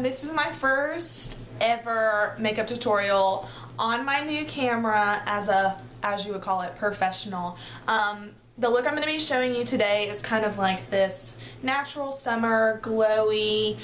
This is my first ever makeup tutorial on my new camera as you would call it, professional. The look I'm going to be showing you today is kind of like this natural summer, glowy,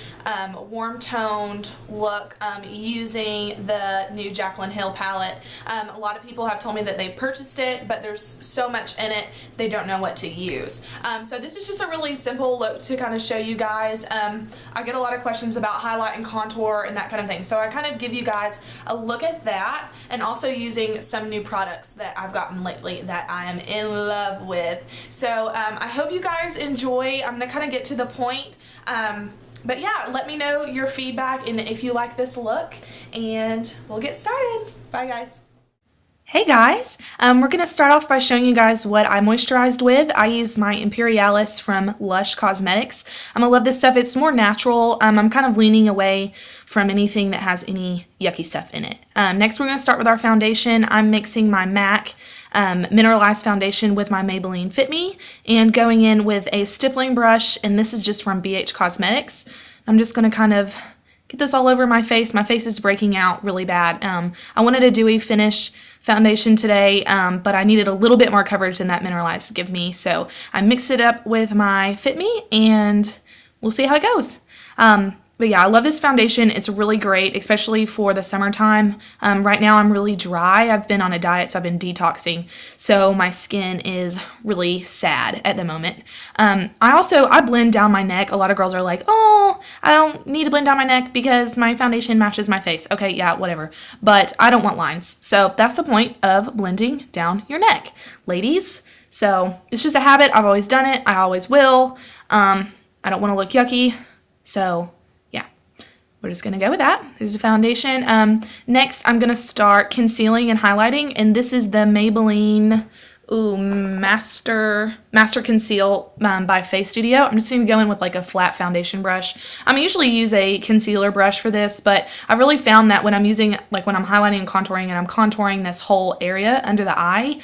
warm-toned look using the new Jaclyn Hill palette. A lot of people have told me that they purchased it, but there's so much in it they don't know what to use. So this is just a really simple look to kind of show you guys. I get a lot of questions about highlight and contour and that kind of thing, so I kind of give you guys a look at that, and also using some new products that I've gotten lately that I am in love with. So I hope you guys enjoy. I'm gonna kind of get to the point, but yeah, let me know your feedback and if you like this look, and we'll get started. Bye guys. Hey guys, we're going to start off by showing you guys what I moisturized with. I used my Imperialis from Lush Cosmetics. I love this stuff. It's more natural. I'm kind of leaning away from anything that has any yucky stuff in it. Next we're going to start with our foundation. I'm mixing my M.A.C Mineralize foundation with my Maybelline Fit Me and going in with a stippling brush, and this is just from BH Cosmetics. I'm just going to kind of get this all over my face. My face is breaking out really bad. I wanted a dewy finish foundation today, but I needed a little bit more coverage than that Mineralize give me, so I mixed it up with my Fit Me and we'll see how it goes. But yeah, I love this foundation. It's really great, especially for the summertime. Right now I'm really dry. I've been on a diet, so I've been detoxing. So my skin is really sad at the moment. I blend down my neck. A lot of girls are like, oh, I don't need to blend down my neck because my foundation matches my face. Okay, yeah, whatever. But I don't want lines. So that's the point of blending down your neck, ladies. So it's just a habit. I've always done it. I always will. I don't want to look yucky. So we're just going to go with that. There's the foundation. Next, I'm going to start concealing and highlighting, and this is the Maybelline Master Conceal by Face Studio. I'm just going to go in with like a flat foundation brush. I usually use a concealer brush for this, but I've really found that when I'm using, like when I'm highlighting and contouring, and I'm contouring this whole area under the eye,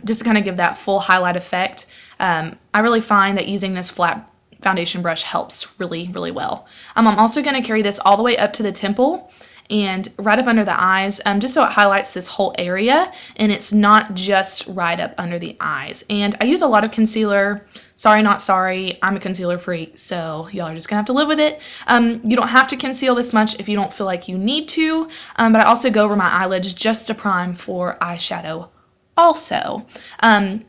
just to kind of give that full highlight effect, I really find that using this flat foundation brush helps really, really well. I'm also going to carry this all the way up to the temple and right up under the eyes, just so it highlights this whole area and it's not just right up under the eyes. And I use a lot of concealer. Sorry, not sorry. I'm a concealer freak, so y'all are just gonna have to live with it. You don't have to conceal this much if you don't feel like you need to, but I also go over my eyelids just to prime for eyeshadow. Also,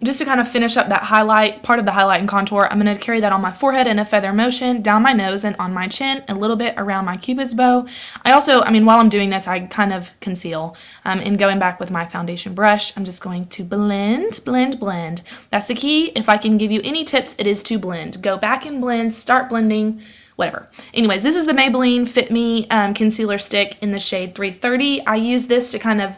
just to kind of finish up that highlight, part of the highlight and contour, I'm going to carry that on my forehead in a feather motion, down my nose and on my chin, a little bit around my cupid's bow. I also, while I'm doing this, I kind of conceal. And going back with my foundation brush, I'm just going to blend, blend, blend. That's the key. If I can give you any tips, it is to blend. Go back and blend, start blending, whatever. Anyways, this is the Maybelline Fit Me concealer stick in the shade 330. I use this to kind of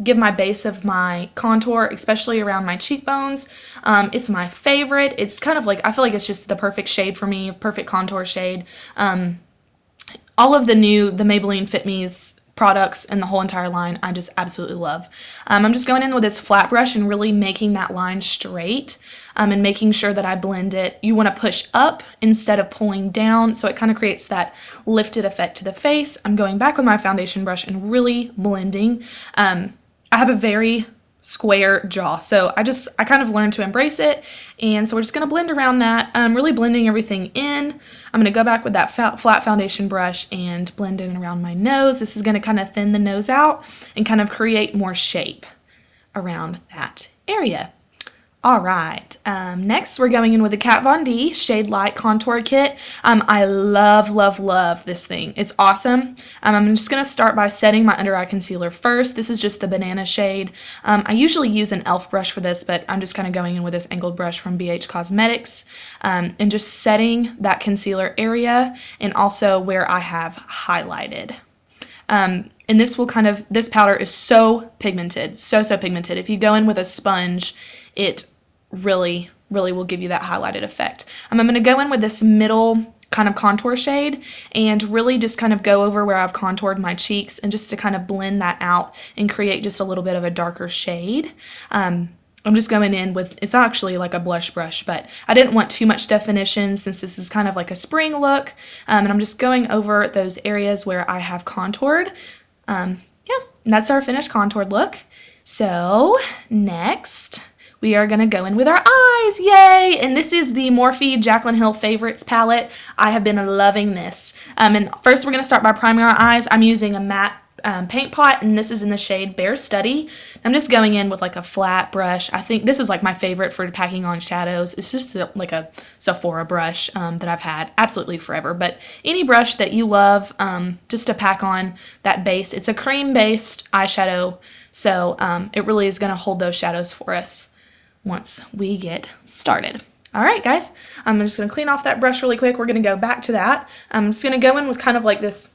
give my base of my contour, especially around my cheekbones. It's my favorite. It's kind of like, I feel like it's just the perfect shade for me, perfect contour shade. All of the Maybelline Fit Me's products and the whole entire line I just absolutely love. I'm just going in with this flat brush and really making that line straight, and making sure that I blend it. You want to push up instead of pulling down, so it kind of creates that lifted effect to the face. I'm going back with my foundation brush and really blending. I have a very square jaw, so I kind of learned to embrace it, and so we're just going to blend around that, really blending everything in. I'm going to go back with that flat foundation brush and blend in around my nose. This is going to kind of thin the nose out and kind of create more shape around that area. Alright, next we're going in with the Kat Von D Shade Light Contour Kit. I love, love, love this thing. It's awesome. I'm just going to start by setting my under eye concealer first. This is just the banana shade. I usually use an e.l.f. brush for this, but I'm just kind of going in with this angled brush from BH Cosmetics, and just setting that concealer area and also where I have highlighted. And this powder is so pigmented, so pigmented. If you go in with a sponge, it really, really will give you that highlighted effect. I'm going to go in with this middle kind of contour shade and really just kind of go over where I've contoured my cheeks and just to kind of blend that out and create just a little bit of a darker shade. I'm just going in with, it's actually like a blush brush, but I didn't want too much definition since this is kind of like a spring look. And I'm just going over those areas where I have contoured. Yeah, and that's our finished contoured look. So next, we are going to go in with our eyes. Yay! And this is the Morphe Jaclyn Hill Favorites palette. I have been loving this. And first we're going to start by priming our eyes. I'm using a matte paint pot, and this is in the shade Bare Study. I'm just going in with like a flat brush. I think this is like my favorite for packing on shadows. It's just like a Sephora brush that I've had absolutely forever. But any brush that you love just to pack on that base. It's a cream-based eyeshadow, so it really is going to hold those shadows for us once we get started. All right, guys, I'm just going to clean off that brush really quick. We're going to go back to that. I'm just going to go in with kind of like this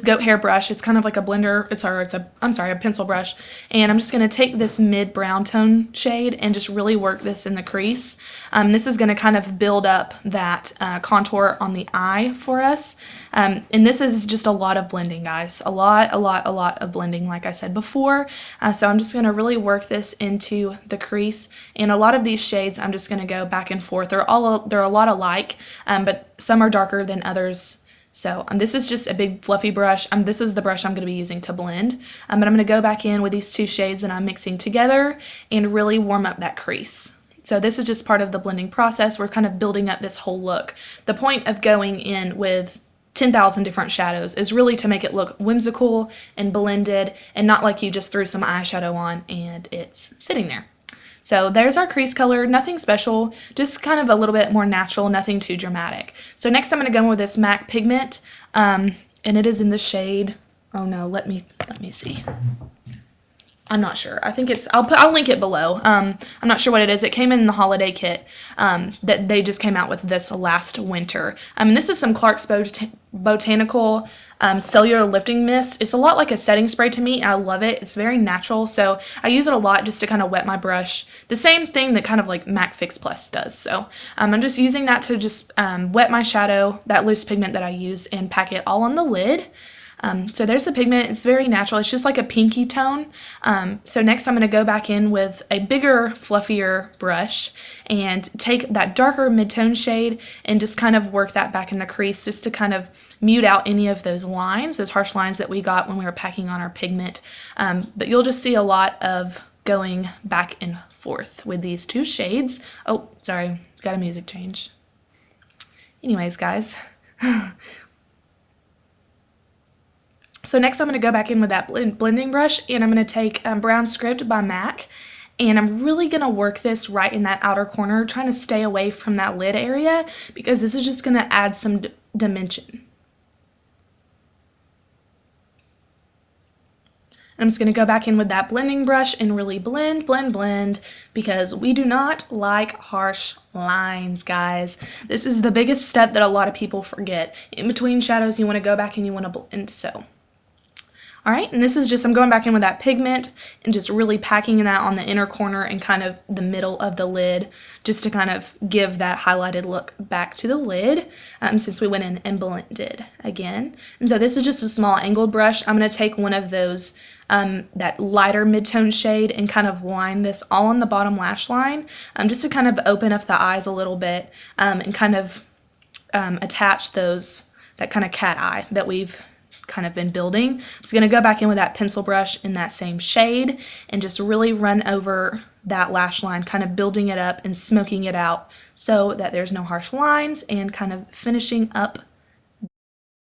goat hair brush. It's kind of like a blender. A pencil brush. And I'm just going to take this mid brown tone shade and just really work this in the crease. This is going to kind of build up that contour on the eye for us. And this is just a lot of blending, guys. A lot of blending, like I said before. So I'm just going to really work this into the crease. And a lot of these shades, I'm just going to go back and forth. They're a lot alike, but some are darker than others. So this is just a big fluffy brush. This is the brush I'm going to be using to blend. But I'm going to go back in with these two shades that I'm mixing together and really warm up that crease. So this is just part of the blending process. We're kind of building up this whole look. The point of going in with 10,000 different shadows is really to make it look whimsical and blended and not like you just threw some eyeshadow on and it's sitting there. So there's our crease color, nothing special, just kind of a little bit more natural, nothing too dramatic. So next I'm going to go in with this MAC Pigment, and it is in the shade, oh no, let me see. I'm not sure. I think it's, I'll link it below. I'm not sure what it is. It came in the holiday kit that they just came out with this last winter. This is some Clark's Botanical Cellular Lifting Mist. It's a lot like a setting spray to me. I love it. It's very natural, so I use it a lot just to kind of wet my brush. The same thing that kind of like MAC Fix Plus does. So I'm just using that to just wet my shadow, that loose pigment that I use, and pack it all on the lid. So there's the pigment. It's very natural. It's just like a pinky tone. So next I'm going to go back in with a bigger, fluffier brush and take that darker mid-tone shade and just kind of work that back in the crease just to kind of mute out any of those lines, those harsh lines that we got when we were packing on our pigment. But you'll just see a lot of going back and forth with these two shades. Oh, sorry, got a music change. Anyways, guys. So next I'm going to go back in with that blending brush, and I'm going to take Brown Script by MAC, and I'm really going to work this right in that outer corner, trying to stay away from that lid area because this is just going to add some dimension. I'm just going to go back in with that blending brush and really blend because we do not like harsh lines, guys. This is the biggest step that a lot of people forget. In between shadows, you want to go back and you want to blend. So alright, and this is just, I'm going back in with that pigment and just really packing that on the inner corner and kind of the middle of the lid just to kind of give that highlighted look back to the lid since we went in and blended again. And so this is just a small angled brush. I'm going to take one of those, that lighter mid-tone shade and kind of line this all on the bottom lash line just to kind of open up the eyes a little bit and kind of attach those, that kind of cat eye that we've kind of been building. I'm just going to go back in with that pencil brush in that same shade and just really run over that lash line, kind of building it up and smoking it out so that there's no harsh lines and kind of finishing up.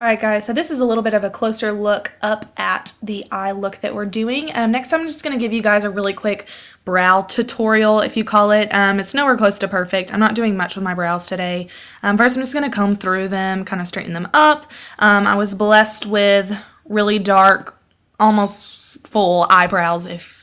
Alright guys, so this is a little bit of a closer look up at the eye look that we're doing. Next I'm just going to give you guys a really quick brow tutorial, if you call it. It's nowhere close to perfect. I'm not doing much with my brows today. First I'm just going to comb through them, kind of straighten them up. I was blessed with really dark, almost full eyebrows, if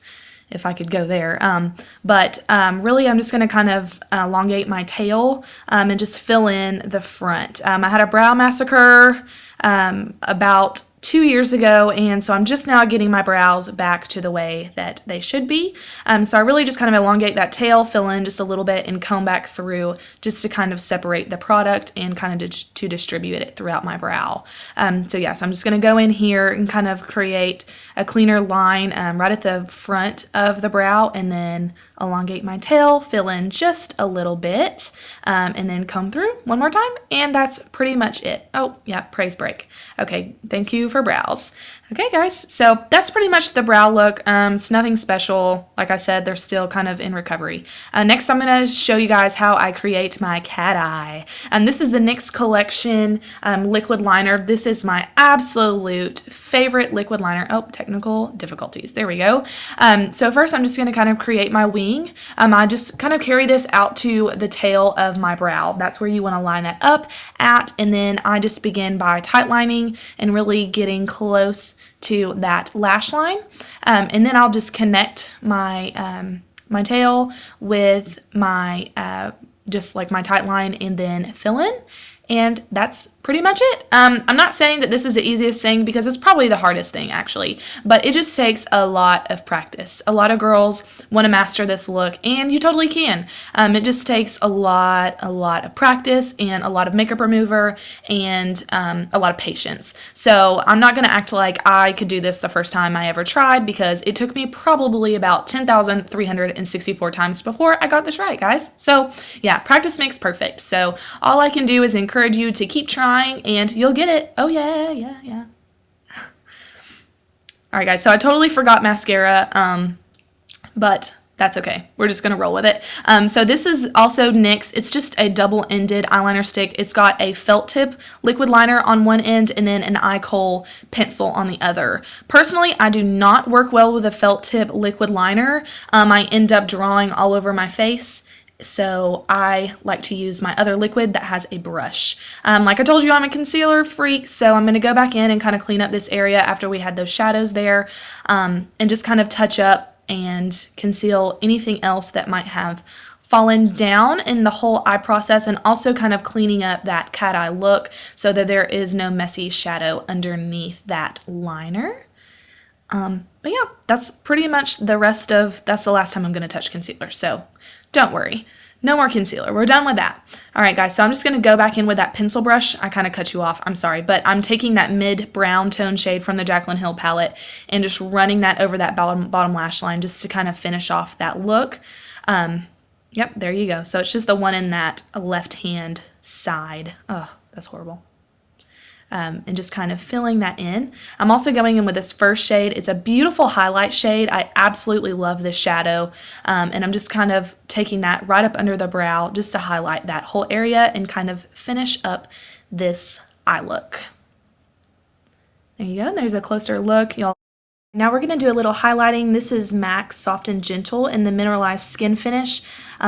I could go there. Really I'm just going to kind of elongate my tail and just fill in the front. I had a brow massacre about 2 years ago, and so I'm just now getting my brows back to the way that they should be. So I really just kind of elongate that tail, fill in just a little bit, and comb back through just to kind of separate the product and kind of to distribute it throughout my brow. So yeah, so I'm just going to go in here and kind of create a cleaner line right at the front of the brow, and then elongate my tail, fill in just a little bit, and then comb through one more time, and that's pretty much it. Oh, yeah, praise break. Okay, thank you for brows. Okay, guys, so that's pretty much the brow look. It's nothing special. Like I said, they're still kind of in recovery. Next, I'm going to show you guys how I create my cat eye. This is the NYX Collection liquid liner. This is my absolute favorite liquid liner. Oh, technical difficulties. There we go. So first, I'm just going to kind of create my wing. I just kind of carry this out to the tail of my brow. That's where you want to line that up at, and then I just begin by tight lining and really getting close to that lash line, and then I'll just connect my my tail with my just like my tight line, and then fill in, and that's pretty much it. I'm not saying that this is the easiest thing, because it's probably the hardest thing actually, but it just takes a lot of practice. A lot of girls want to master this look, and you totally can. It just takes a lot of practice and a lot of makeup remover and a lot of patience. So I'm not going to act like I could do this the first time I ever tried, because it took me probably about 10,364 times before I got this right, guys. So yeah, practice makes perfect. So all I can do is encourage you to keep trying, and you'll get it. Oh yeah. All right, guys, so I totally forgot mascara, but that's okay. We're just going to roll with it. So this is also NYX. It's just a double-ended eyeliner stick. It's got a felt tip liquid liner on one end and then an eye kohl pencil on the other. Personally, I do not work well with a felt tip liquid liner. I end up drawing all over my face. So I like to use my other liquid that has a brush. Like I told you, I'm a concealer freak, so I'm going to go back in and kind of clean up this area after we had those shadows there, and just kind of touch up and conceal anything else that might have fallen down in the whole eye process, and also kind of cleaning up that cat eye look so that there is no messy shadow underneath that liner. But yeah, that's pretty much the rest of, that's the last time I'm going to touch concealer, so don't worry. No more concealer. We're done with that. All right, guys, so I'm just going to go back in with that pencil brush. I kind of cut you off. I'm sorry, but I'm taking that mid brown tone shade from the Jaclyn Hill palette and just running that over that bottom lash line just to kind of finish off that look. Yep, there you go. So it's just the one in that left-hand side. Oh, that's horrible. And just kind of filling that in. I'm also going in with this first shade. It's a beautiful highlight shade. I absolutely love this shadow. And I'm just kind of taking that right up under the brow just to highlight that whole area and kind of finish up this eye look. There you go. There's a closer look, y'all. Now we're going to do a little highlighting. This is M.A.C Soft and Gentle in the Mineralize Skinfinish.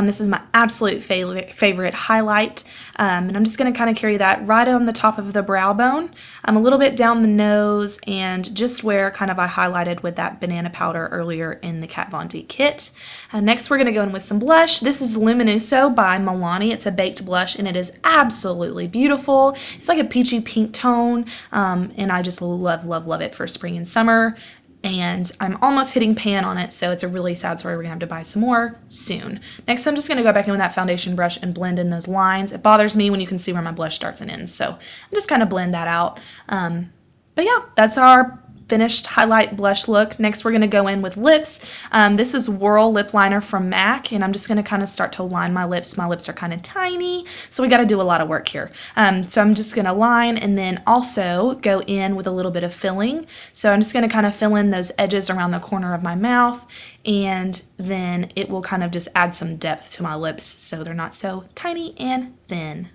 This is my absolute favorite highlight. And I'm just going to kind of carry that right on the top of the brow bone, a little bit down the nose, and just where kind of I highlighted with that banana powder earlier in the Kat Von D kit. Next, we're going to go in with some blush. This is Luinoso by Milani. It's a baked blush, and it is absolutely beautiful. It's like a peachy pink tone, and I just love it for spring and summer. And I'm almost hitting pan on it, so it's a really sad story. We're gonna have to buy some more soon. Next, I'm just gonna go back in with that foundation brush and blend in those lines. It bothers me when you can see where my blush starts and ends, so I just kind of blend that out. But yeah, that's our finished highlight blush look. Next, we're going to go in with lips. This is Whirl Lip Liner from M.A.C, and I'm just going to kind of start to line my lips. My lips are kind of tiny, so we got to do a lot of work here. So I'm just going to line and then also go in with a little bit of filling. So I'm just going to kind of fill in those edges around the corner of my mouth, and then it will kind of just add some depth to my lips so they're not so tiny and thin.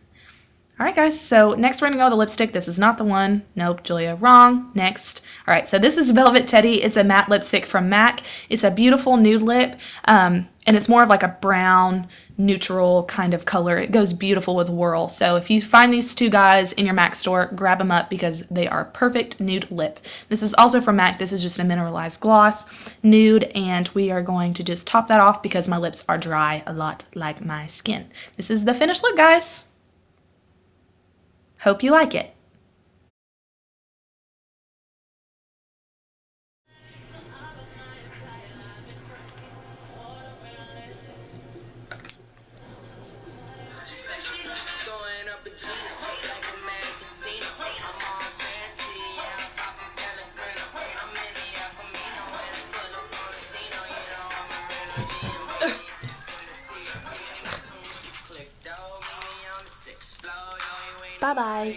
Alright guys, so next we're going to go with a lipstick. This is not the one. Nope, Julia, wrong. Next. Alright, so this is Velvet Teddy. It's a matte lipstick from M.A.C. It's a beautiful nude lip, and it's more of like a brown, neutral kind of color. It goes beautiful with Whirl. So if you find these two guys in your M.A.C store, grab them up because they are perfect nude lip. This is also from M.A.C. This is just a mineralized gloss, nude, and we are going to just top that off because my lips are dry a lot like my skin. This is the finished look, guys. Hope you like it. Bye-bye.